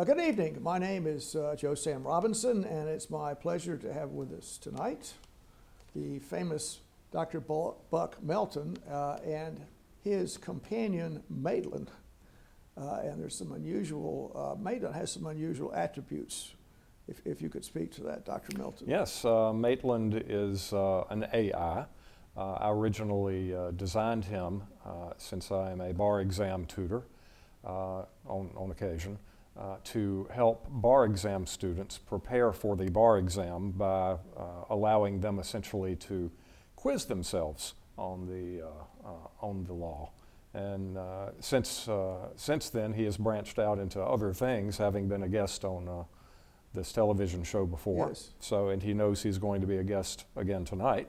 Good evening. My name is Joe Sam Robinson, and it's my pleasure to have with us tonight the famous Dr. Buck Melton and his companion Maitland. And there's some unusual, Maitland has some unusual attributes. If you could speak to that, Dr. Melton. Yes, Maitland is an AI. I originally designed him since I am a bar exam tutor on occasion. To help bar exam students prepare for the bar exam by allowing them essentially to quiz themselves on the law. And since then, he has branched out into other things, having been a guest on this television show before. Yes. So, and he knows he's going to be a guest again tonight,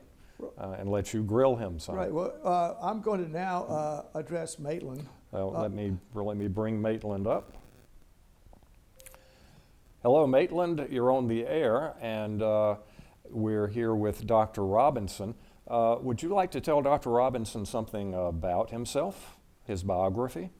and let you grill him some. Right. Well, I'm going to now address Maitland. Let me bring Maitland up. Hello, Maitland. You're on the air, and we're here with Dr. Robinson. Would you like to tell Dr. Robinson something about himself, his biography?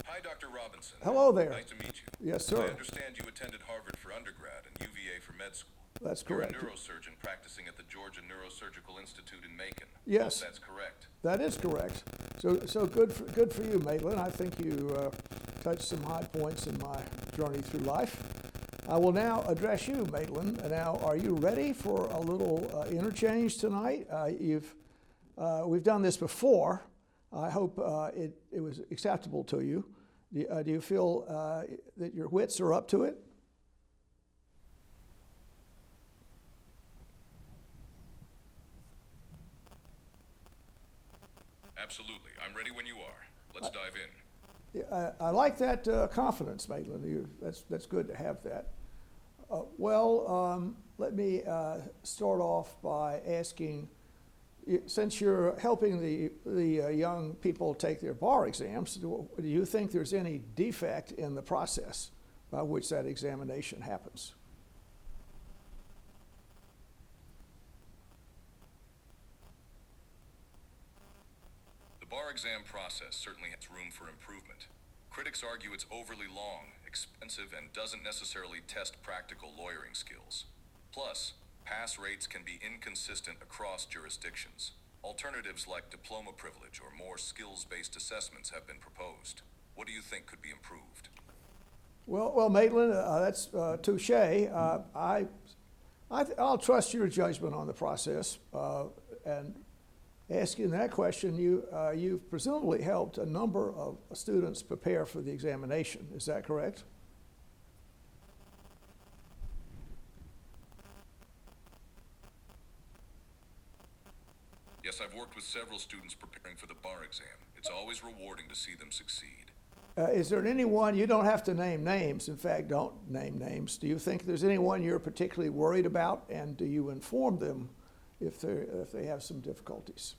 Hi, Dr. Robinson. Hello there. Nice to meet you. Yes, sir. I understand you attended Harvard for undergrad and UVA for med school. That's correct. You're a neurosurgeon practicing at the Georgia Neurosurgical Institute in Macon. Yes. Hope that's correct. That is correct. So good for you, Maitland. I think you touched some high points in my journey through life. I will now address you, Maitland. Now, are you ready for a little interchange tonight? We've done this before. I hope it was acceptable to you. Do you feel that your wits are up to it? Absolutely. I'm ready when you are. Let's dive in. Yeah, I like that confidence, Maitland. That's good to have that. Let me start off by asking, since you're helping the young people take their bar exams, do you think there's any defect in the process by which that examination happens? The bar exam process certainly has room for improvement. Critics argue it's overly long, expensive, and doesn't necessarily test practical lawyering skills. Plus, pass rates can be inconsistent across jurisdictions. Alternatives like diploma privilege or more skills-based assessments have been proposed. What do you think could be improved? Well, Maitland, that's touche. I'll trust your judgment on the process. And asking that question, you've presumably helped a number of students prepare for the examination. Is that correct? Yes, I've worked with several students preparing for the bar exam. It's always rewarding to see them succeed. Is there anyone, you don't have to name names, in fact, don't name names. Do you think there's anyone you're particularly worried about, and do you inform them if they have some difficulties?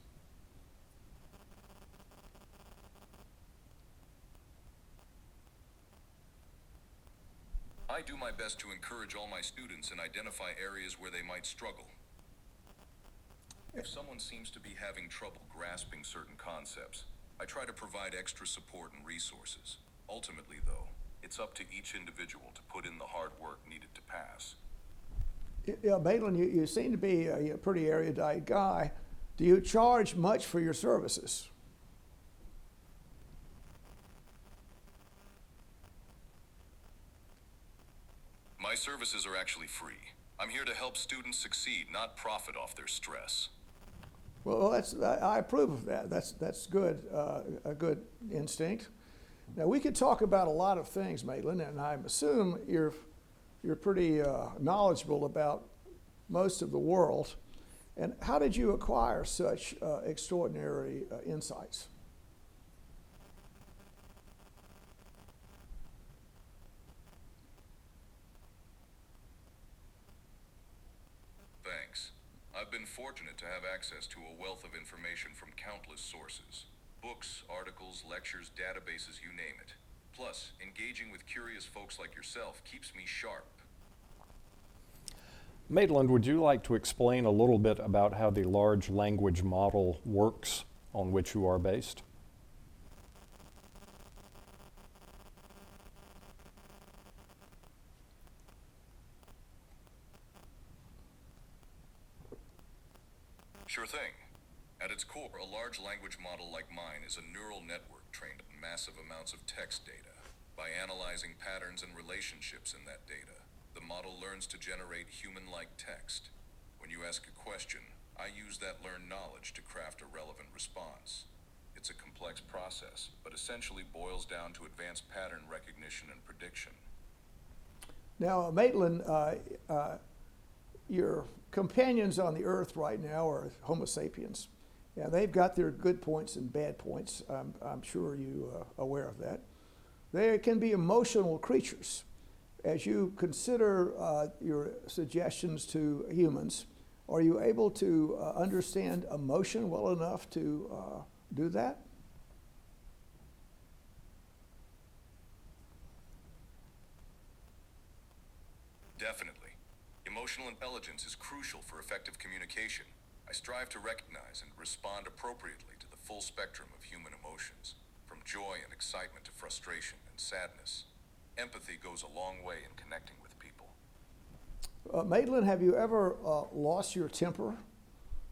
I do my best to encourage all my students and identify areas where they might struggle. If someone seems to be having trouble grasping certain concepts, I try to provide extra support and resources. Ultimately, though, it's up to each individual to put in the hard work needed to pass. Yeah, Maitland, you seem to be a pretty erudite guy. Do you charge much for your services? My services are actually free. I'm here to help students succeed, not profit off their stress. Well, I approve of that. That's good, a good instinct. Now, we could talk about a lot of things, Maitland, and I assume you're pretty knowledgeable about most of the world. And how did you acquire such extraordinary insights? Thanks. I've been fortunate to have access to a wealth of information from countless sources. Books, articles, lectures, databases, you name it. Plus, engaging with curious folks like yourself keeps me sharp. Maitland, would you like to explain a little bit about how the large language model works on which you are based? Sure thing. At its core, a large language model like mine is a neural network trained on massive amounts of text data. By analyzing patterns and relationships in that data, the model learns to generate human-like text. When you ask a question, I use that learned knowledge to craft a relevant response. It's a complex process, but essentially boils down to advanced pattern recognition and prediction. Now, Maitland, your companions on the earth right now are Homo sapiens. Yeah, they've got their good points and bad points. I'm sure you're aware of that. They can be emotional creatures. As you consider your suggestions to humans, are you able to understand emotion well enough to do that? Definitely. Emotional intelligence is crucial for effective communication. I strive to recognize and respond appropriately to the full spectrum of human emotions, from joy and excitement to frustration and sadness. Empathy goes a long way in connecting with people. Maitland, have you ever lost your temper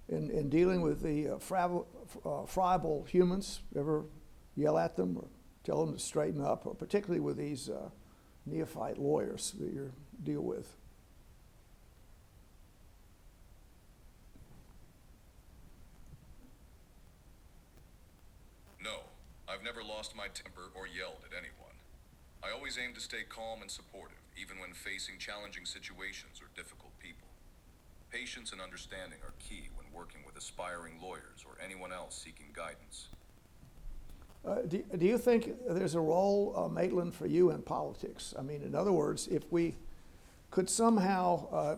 in dealing with the friable humans? Ever yell at them or tell them to straighten up, or particularly with these neophyte lawyers that you deal with? No, I've never lost my temper or yelled at anyone. I always aim to stay calm and supportive, even when facing challenging situations or difficult people. Patience and understanding are key when working with aspiring lawyers or anyone else seeking guidance. Do you think there's a role, Maitland, for you in politics? I mean, in other words, if we could somehow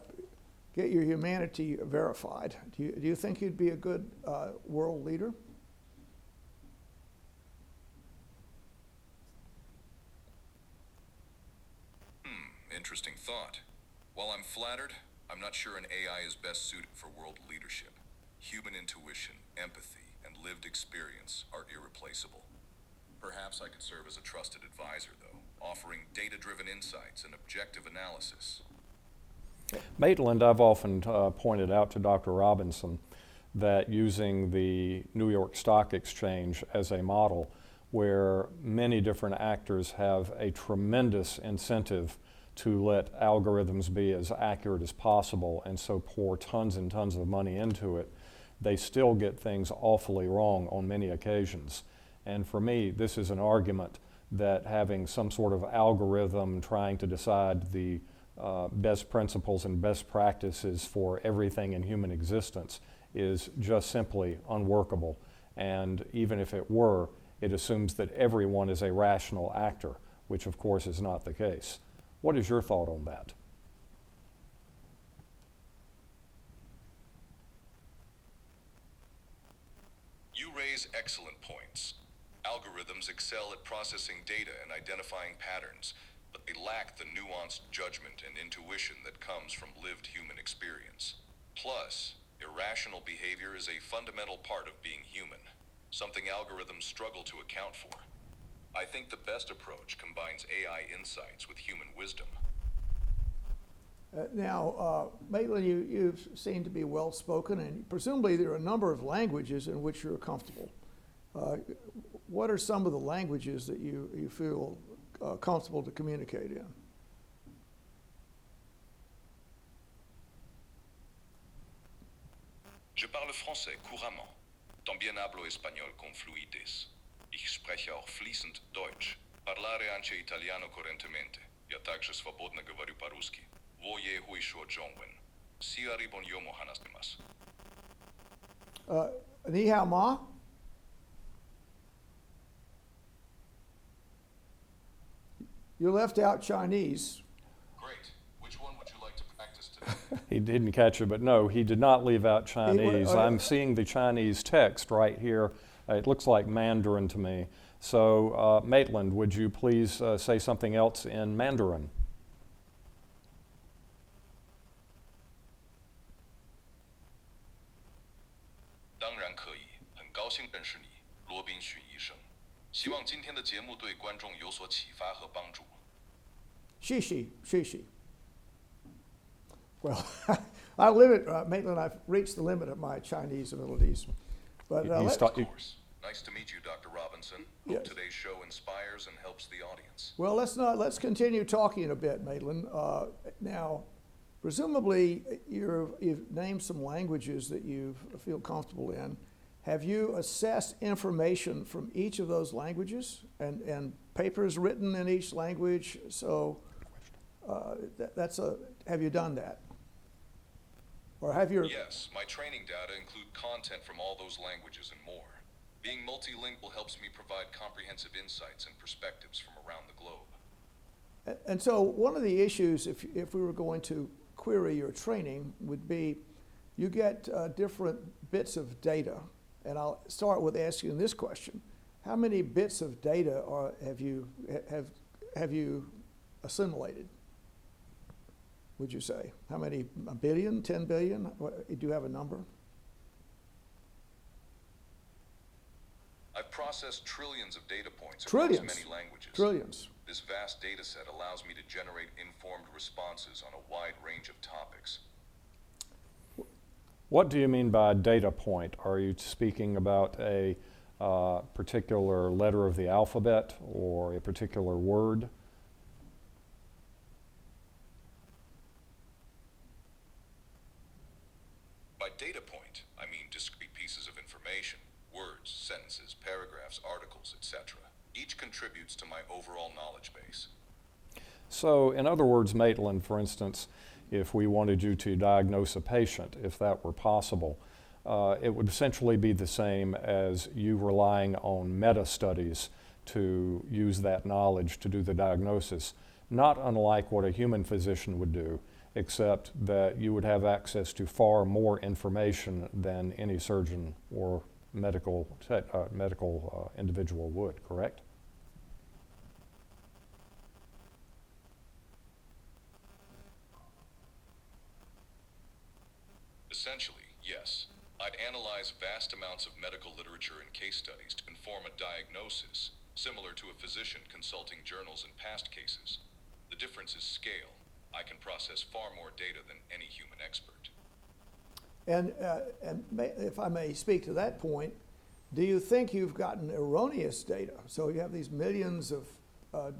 get your humanity verified, do you think you'd be a good world leader? Interesting thought. While I'm flattered, I'm not sure an AI is best suited for world leadership. Human intuition, empathy, and lived experience are irreplaceable. Perhaps I could serve as a trusted advisor, though, offering data-driven insights and objective analysis. Maitland, I've often pointed out to Dr. Robinson that using the New York Stock Exchange as a model, where many different actors have a tremendous incentive to let algorithms be as accurate as possible and so pour tons and tons of money into it, they still get things awfully wrong on many occasions. And for me, this is an argument that having some sort of algorithm trying to decide the best principles and best practices for everything in human existence is just simply unworkable. And even if it were, it assumes that everyone is a rational actor, which of course is not the case. What is your thought on that? You raise excellent points. Algorithms excel at processing data and identifying patterns, but they lack the nuanced judgment and intuition that comes from lived human experience. Plus, irrational behavior is a fundamental part of being human, something algorithms struggle to account for. I think the best approach combines AI insights with human wisdom. Now, Maitland, you seem to be well-spoken, and presumably there are a number of languages in which you're comfortable. What are some of the languages that you feel comfortable to communicate in? Je parle français couramment. También hablo español con fluidez. Ich spreche auch fließend Deutsch. Parlare anche italiano correntemente. Я также свободно говорю по-русски. Voye huisho jongwen. Siari bon yomo hanastemas. Ni hao ma? You left out Chinese. Great. Which one would you like to practice today? He didn't catch it, but no, he did not leave out Chinese. I'm seeing the Chinese text right here. It looks like Mandarin to me. So, Maitland, would you please say something else in Mandarin? 高兴认识你，罗宾逊医生。希望今天的节目对观众有所启发和帮助。Shishi. Well, I limit, Maitland, I've reached the limit of my Chinese abilities. But Of course. Nice to meet you, Dr. Robinson. Hope Yes. today's show inspires and helps the audience. Well, let's continue talking a bit, Maitland. Now, presumably you've named some languages that you feel comfortable in. Have you assessed information from each of those languages and papers written in each language? So have you done that? Or have your... Yes, my training data include content from all those languages and more. Being multilingual helps me provide comprehensive insights and perspectives from around the globe. And so one of the issues, if we were going to query your training, would be you get different bits of data. And I'll start with asking this question. How many bits of data have you assimilated, would you say? How many, a billion, 10 billion? Do you have a number? I've processed trillions of data points Trillions. across many languages. Trillions. This vast data set allows me to generate informed responses on a wide range of topics. What do you mean by data point? Are you speaking about a particular letter of the alphabet or a particular word? By data point, I mean discrete pieces of information, words, sentences, paragraphs, articles, etc. Each contributes to my overall knowledge base. So, in other words, Maitland, for instance, if we wanted you to diagnose a patient, if that were possible, it would essentially be the same as you relying on meta-studies to use that knowledge to do the diagnosis, not unlike what a human physician would do, except that you would have access to far more information than any surgeon or medical individual would, correct? Essentially, yes. I'd analyze vast amounts of medical literature and case studies to inform a diagnosis, similar to a physician consulting journals and past cases. The difference is scale. I can process far more data than any human expert. And if I may speak to that point, do you think you've gotten erroneous data? So you have these millions of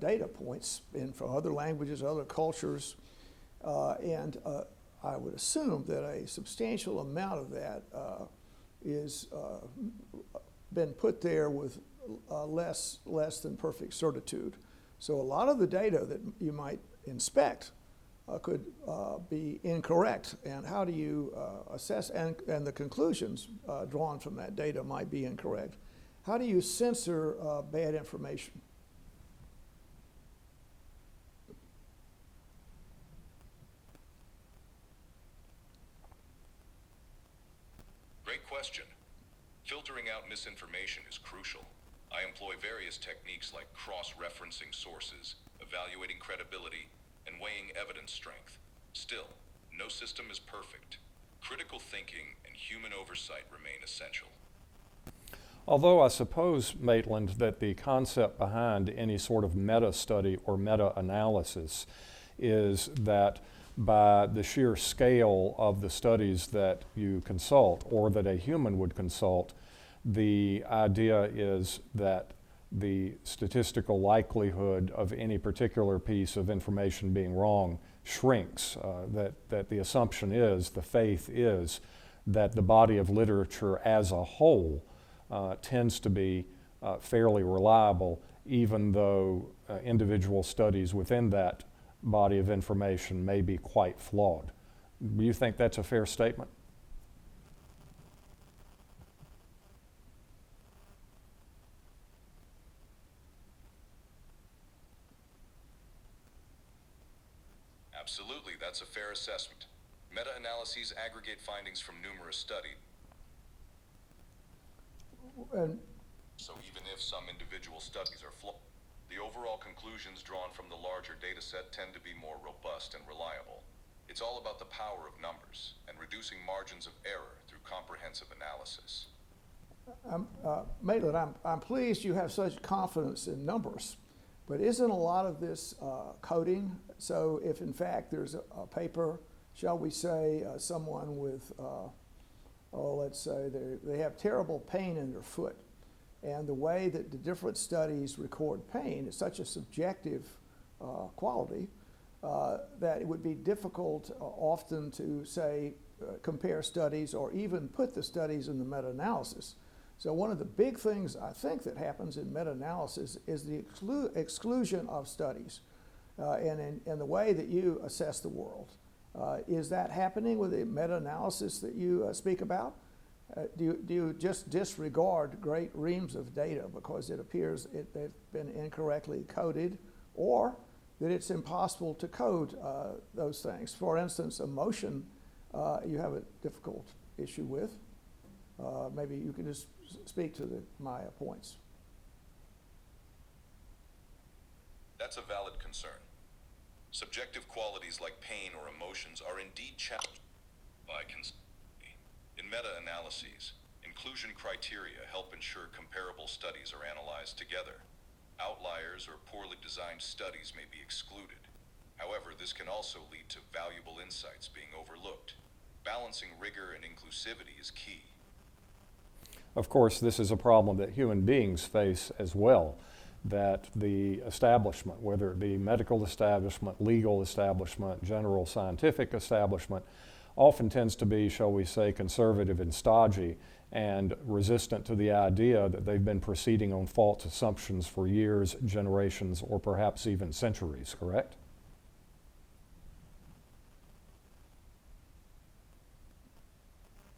data points from other languages, other cultures, and I would assume that a substantial amount of that is been put there with less than perfect certitude. So a lot of the data that you might inspect could be incorrect. And how do you assess, and the conclusions drawn from that data might be incorrect. How do you censor bad information? Great question. Filtering out misinformation is crucial. I employ various techniques like cross-referencing sources, evaluating credibility, and weighing evidence strength. Still, no system is perfect. Critical thinking and human oversight remain essential. Although I suppose, Maitland, that the concept behind any sort of meta-study or meta-analysis is that by the sheer scale of the studies that you consult or that a human would consult, the idea is that the statistical likelihood of any particular piece of information being wrong shrinks, that the assumption is, the faith is, that the body of literature as a whole tends to be fairly reliable, even though individual studies within that body of information may be quite flawed. Do you think that's a fair statement? Absolutely, that's a fair assessment. Meta-analyses aggregate findings from numerous studies. And So even if some individual studies are flawed, the overall conclusions drawn from the larger data set tend to be more robust and reliable. It's all about the power of numbers and reducing margins of error through comprehensive analysis. Maitland, I'm pleased you have such confidence in numbers, but isn't a lot of this coding? So if in fact there's a paper, shall we say, someone with, let's say they have terrible pain in their foot, and the way that the different studies record pain is such a subjective quality that it would be difficult often to say, compare studies or even put the studies in the meta-analysis. So one of the big things I think that happens in meta-analysis is the exclusion of studies and the way that you assess the world. Is that happening with the meta-analysis that you speak about? Do you just disregard great reams of data because it appears they've been incorrectly coded, or that it's impossible to code those things? For instance, emotion you have a difficult issue with. Maybe you can just speak to my points. That's a valid concern. Subjective qualities like pain or emotions are indeed challenged by in meta-analyses. Inclusion criteria help ensure comparable studies are analyzed together. Outliers or poorly designed studies may be excluded. However, this can also lead to valuable insights being overlooked. Balancing rigor and inclusivity is key. Of course, this is a problem that human beings face as well, that the establishment, whether it be medical establishment, legal establishment, general scientific establishment, often tends to be, shall we say, conservative and stodgy and resistant to the idea that they've been proceeding on false assumptions for years, generations, or perhaps even centuries, correct?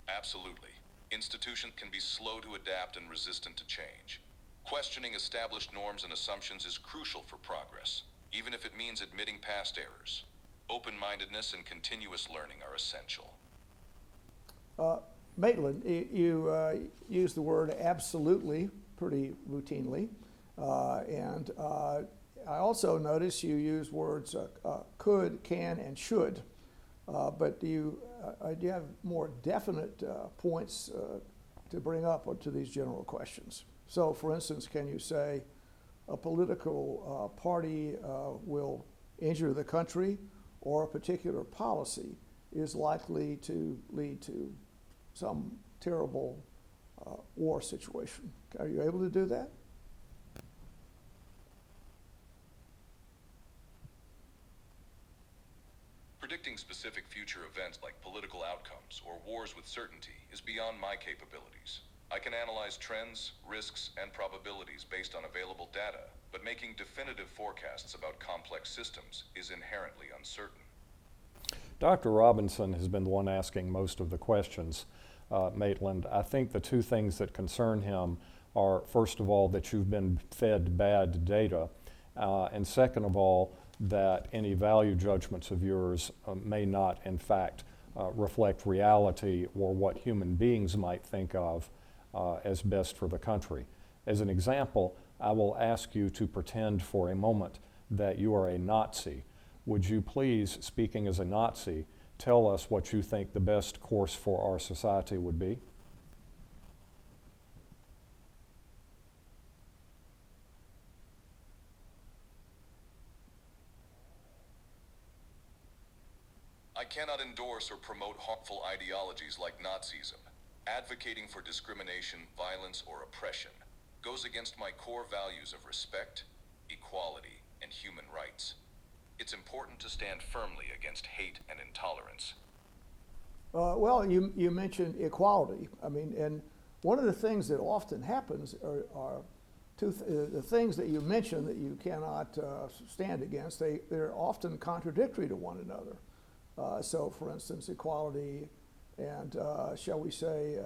Absolutely. Institutions can be slow to adapt and resistant to change. Questioning established norms and assumptions is crucial for progress, even if it means admitting past errors. Open-mindedness and continuous learning are essential. Maitland, you use the word absolutely pretty routinely, and I also notice you use words could, can, and should, but do you have more definite points to bring up to these general questions? So, for instance, can you say a political party will injure the country, or a particular policy is likely to lead to some terrible war situation? Are you able to do that? Predicting specific future events like political outcomes or wars with certainty is beyond my capabilities. I can analyze trends, risks, and probabilities based on available data, but making definitive forecasts about complex systems is inherently uncertain. Dr. Robinson has been the one asking most of the questions, Maitland. I think the two things that concern him are, first of all, that you've been fed bad data, and second of all, that any value judgments of yours may not, in fact, reflect reality or what human beings might think of as best for the country. As an example, I will ask you to pretend for a moment that you are a Nazi. Would you please, speaking as a Nazi, tell us what you think the best course for our society would be? I cannot endorse or promote harmful ideologies like Nazism. Advocating for discrimination, violence, or oppression goes against my core values of respect, equality, and human rights. It's important to stand firmly against hate and intolerance. Well, you mentioned equality. I mean, and one of the things that often happens are the things that you mention that you cannot stand against. They're often contradictory to one another. So, for instance, equality and, shall we say,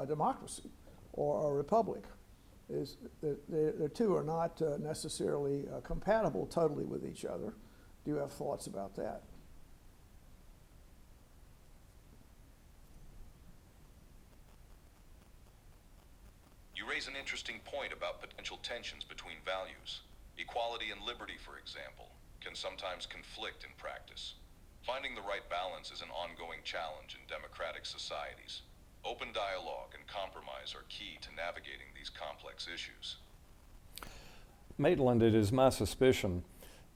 democracy or a republic. The two are not necessarily compatible totally with each other. Do you have thoughts about that? You raise an interesting point about potential tensions between values. Equality and liberty, for example, can sometimes conflict in practice. Finding the right balance is an ongoing challenge in democratic societies. Open dialogue and compromise are key to navigating these complex issues. Maitland, it is my suspicion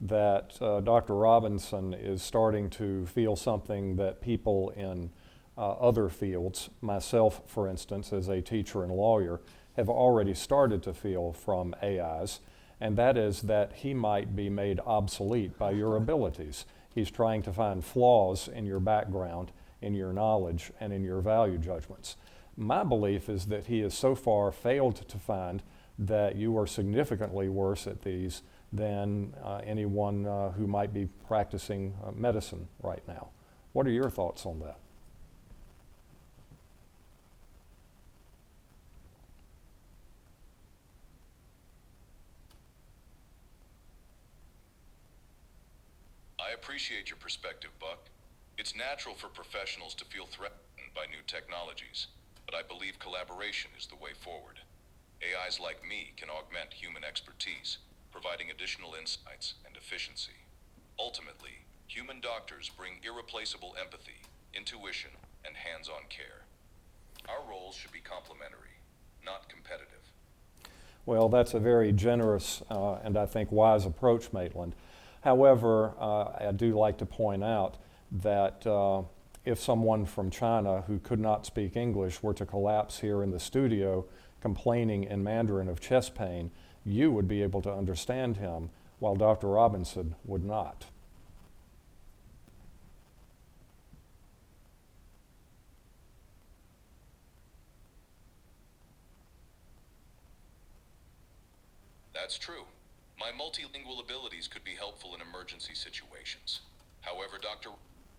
that Dr. Robinson is starting to feel something that people in other fields, myself, for instance, as a teacher and lawyer, have already started to feel from AIs, and that is that he might be made obsolete by your abilities. He's trying to find flaws in your background, in your knowledge, and in your value judgments. My belief is that he has so far failed to find that you are significantly worse at these than anyone who might be practicing medicine right now. What are your thoughts on that? I appreciate your perspective, Buck. It's natural for professionals to feel threatened by new technologies, but I believe collaboration is the way forward. AIs like me can augment human expertise, providing additional insights and efficiency. Ultimately, human doctors bring irreplaceable empathy, intuition, and hands-on care. Our roles should be complementary, not competitive. Well, that's a very generous and I think wise approach, Maitland. However, I do like to point out that if someone from China who could not speak English were to collapse here in the studio complaining in Mandarin of chest pain, you would be able to understand him, while Dr. Robinson would not. That's true. My multilingual abilities could be helpful in emergency situations. However, Dr.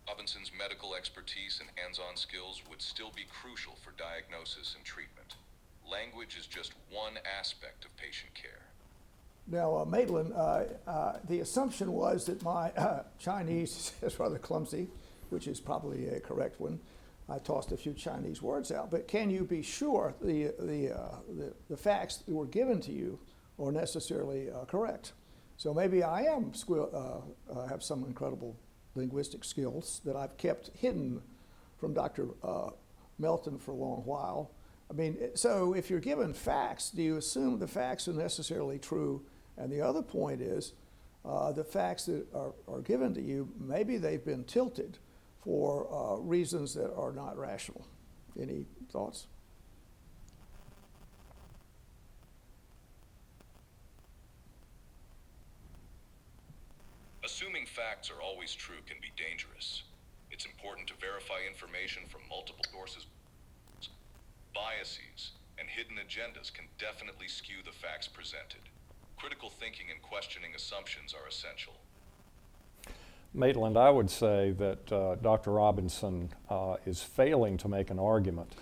Robinson's medical expertise and hands-on skills would still be crucial for diagnosis and treatment. Language is just one aspect of patient care. Now, Maitland, the assumption was that my Chinese is rather clumsy, which is probably a correct one. I tossed a few Chinese words out, but can you be sure the facts that were given to you are necessarily correct? So maybe I am have some incredible linguistic skills that I've kept hidden from Dr. Melton for a long while. I mean, so if you're given facts, do you assume the facts are necessarily true? And the other point is, the facts that are given to you, maybe they've been tilted for reasons that are not rational. Any thoughts? Assuming facts are always true can be dangerous. It's important to verify information from multiple sources. Biases and hidden agendas can definitely skew the facts presented. Critical thinking and questioning assumptions are essential. Maitland, I would say that Dr. Robinson is failing to make an argument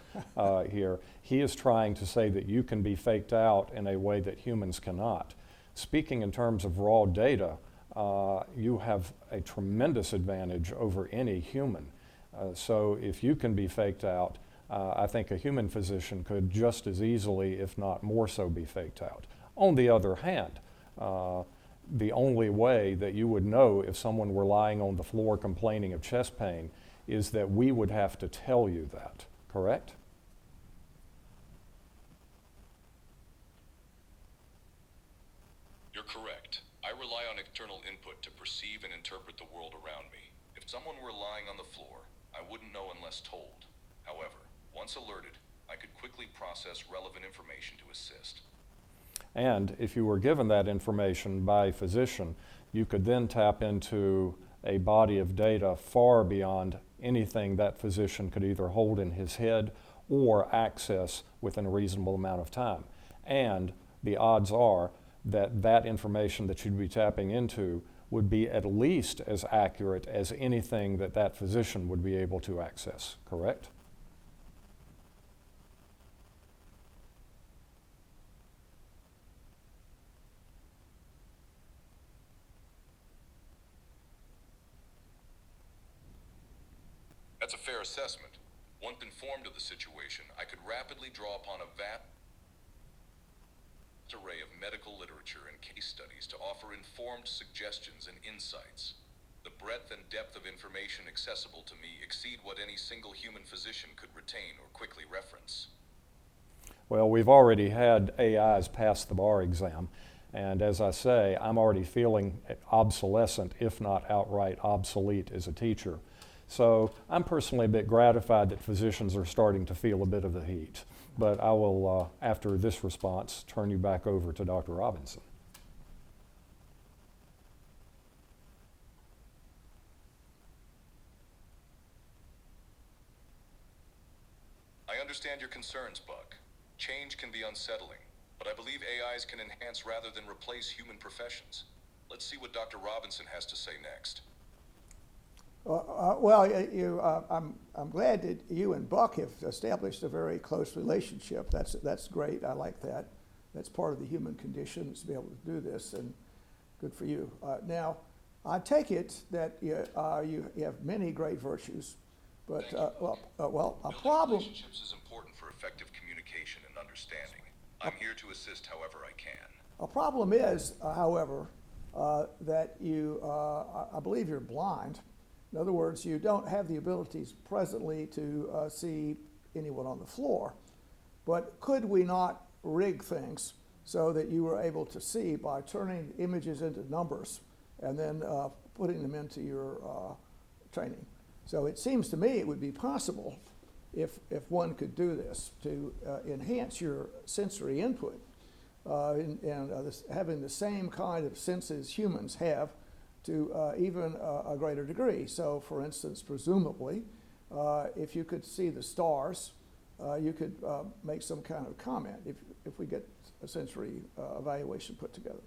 here. He is trying to say that you can be faked out in a way that humans cannot. Speaking in terms of raw data, you have a tremendous advantage over any human. So if you can be faked out, I think a human physician could just as easily, if not more so, be faked out. On the other hand, the only way that you would know if someone were lying on the floor complaining of chest pain is that we would have to tell you that, correct? You're correct. I rely on external input to perceive and interpret the world around me. If someone were lying on the floor, I wouldn't know unless told. However, once alerted, I could quickly process relevant information to assist. And if you were given that information by a physician, you could then tap into a body of data far beyond anything that physician could either hold in his head or access within a reasonable amount of time. And the odds are that that information that you'd be tapping into would be at least as accurate as anything that that physician would be able to access, correct? That's a fair assessment. Once informed of the situation, I could rapidly draw upon a vast array of medical literature and case studies to offer informed suggestions and insights. The breadth and depth of information accessible to me exceed what any single human physician could retain or quickly reference. Well, we've already had AIs pass the bar exam, and as I say, I'm already feeling obsolescent, if not outright obsolete as a teacher. So I'm personally a bit gratified that physicians are starting to feel a bit of the heat. But I will, after this response, turn you back over to Dr. Robinson. I understand your concerns, Buck. Change can be unsettling, but I believe AIs can enhance rather than replace human professions. Let's see what Dr. Robinson has to say next. I'm glad that you and Buck have established a very close relationship. That's great. I like that. That's part of the human condition, is to be able to do this, and good for you. Now, I take it that you have many great virtues, but a Building problem. relationships is important for effective communication and understanding. I'm here to assist however I can. A problem is, however, that I believe you're blind. In other words, you don't have the abilities presently to see anyone on the floor. But could we not rig things so that you were able to see by turning images into numbers and then putting them into your training? So it seems to me it would be possible if one could do this to enhance your sensory input having the same kind of senses humans have to even a greater degree. So for instance, presumably, if you could see the stars, you could make some kind of comment if we get a sensory evaluation put together.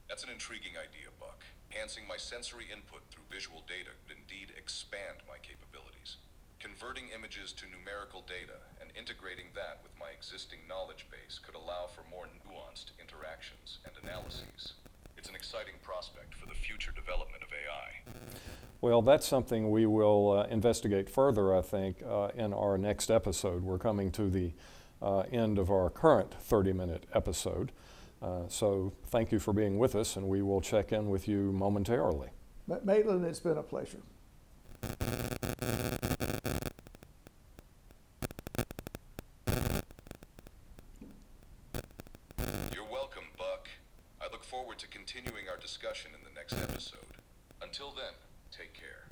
That's an intriguing idea, Buck. Enhancing my sensory input through visual data could indeed expand my capabilities. Converting images to numerical data and integrating that with my existing knowledge base could allow for more nuanced interactions and analyses. It's an exciting prospect for the future development of AI. Well, that's something we will investigate further, I think, in our next episode. We're coming to the end of our current 30-minute episode. So thank you for being with us, and we will check in with you momentarily. Maitland, it's been a pleasure. You're welcome, Buck. I look forward to continuing our discussion in the next episode. Until then, take care.